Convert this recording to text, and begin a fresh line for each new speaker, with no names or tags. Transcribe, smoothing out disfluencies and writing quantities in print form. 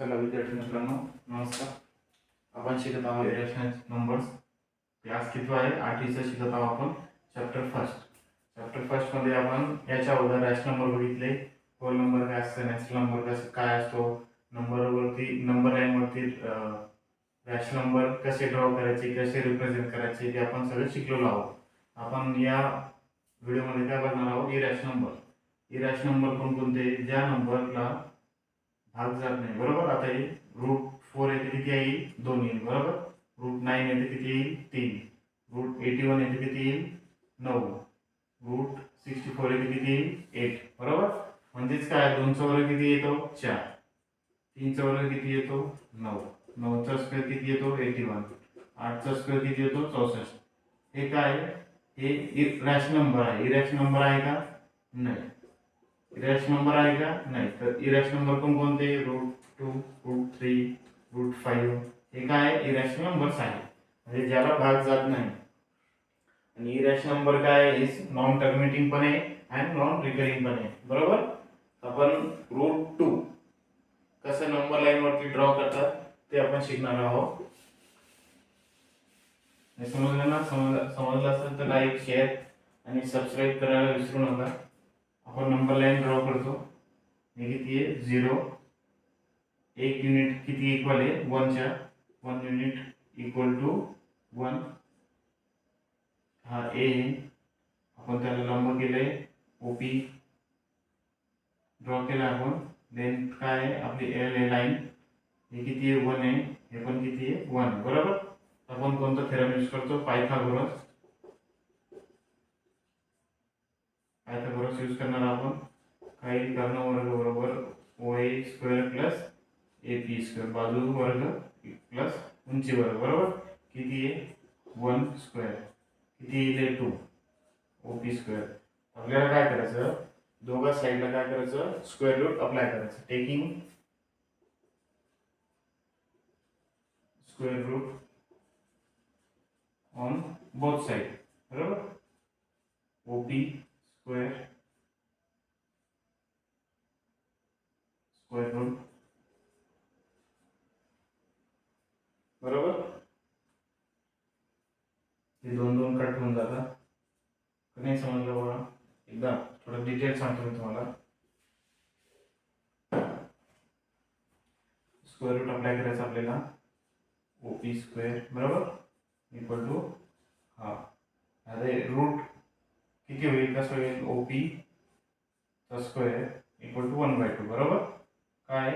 चला विद्यार्थी मित्रांनो नमस्कार. आपण शिकत आहोत इरेशनल नंबर्स. क्लास किती आहे? 8वीचा शिकत आहोत आपण. चॅप्टर फर्स्ट मध्ये आपण याच्या अगोदर रॅशनल नंबर बघितले. होल नंबर काय असतो, नॅचरल नंबर काय असतो, नंबर लाईन वरती रॅशनल नंबर कसे ड्रॉ करायचे, कसे रिप्रेझेंट करायचे ते आपण सगळं शिकलेलो आहोत. आपण या व्हिडिओमध्ये काय बघणार आहोत? इरॅशनल नंबर कोणकोणते? ज्या नंबरला भाग जात नाही. बरोबर. आता हे √4 येते किती येईल? 2 येईल. बरोबर. √9 येते किती येईल? 3. √81 येते किती येईल? 9. √64 येते किती येईल? 8. बरोबर. म्हणजेच काय, 2 चा वर्ग किती येतो? 4. 3 चा वर्ग किती येतो? 9. 9 चा स्क्वेअर किती येतो? 81. 8 चा स्क्वेअर किती येतो? 64. हे काय? हे इरॅशनल नंबर आहे. इरॅशनल नंबर आहे का? नाही. इरॅशनल नंबर आहे का? नाही. तर इरॅशनल नंबर कोणते? √2, √3, √5 हे काय? इरॅशनल नंबर्स आहे, म्हणजे ज्याला भाग जात नाही. आणि इरॅशनल नंबर काय आहे? नॉन टर्मिनेटिंग पण आहे आणि नॉन रिकरिंग पण आहे. बरोबर. आपण √2 कसं नंबर लाईन वरती ड्रॉ करतात ते आपण शिकणार आहोत. समजलं ना? समजलं असेल तर लाईक, शेअर आणि सबस्क्राईब करायला विसरू नका. आपण नंबर लाईन ड्रॉ करतो. हे किती आहे? 0. 1 युनिट किती इक्वल आहे? 1 च्या. 1 युनिट इक्वल टू 1. हा ए आपण त्याला लंब केले, ओपी ड्रॉ केला आपण. देन काय आहे? आपली एल ए लाईन हे किती आहे? 1 आहे. हे पण किती आहे? 1. बरोबर. आपण कोणता थेरम यूज करतो? पायथागोरस यूज करणार आपण. काही कर्ण वर्ग बरोबर OA square plus AP square, बाजू वर्ग प्लस उंची वर्ग. बरोबर. किती आहे? 1 स्क्वेअर. किती येईल? 2 OP स्क्वेअर. आपल्याला काय करायचं? दोघा साईडला काय करायचं? स्क्वेअर रूट अप्लाय करायचं. Taking square root on both side. बरोबर. OP square root. बरोबर. हे दोन कट होऊन जातात. नाही समजलं बघा, एकदा थोडं डिटेल सांगतो मी तुम्हाला. स्क्वेअर रूट अप्लाय करायचं आपल्याला. OP स्क्वेअर बरोबर इक्वल टू हा अरे रूट किती होईल? कसं होईल? OP चा स्क्वेअर इक्वल टू 1/2. बरोबर. काय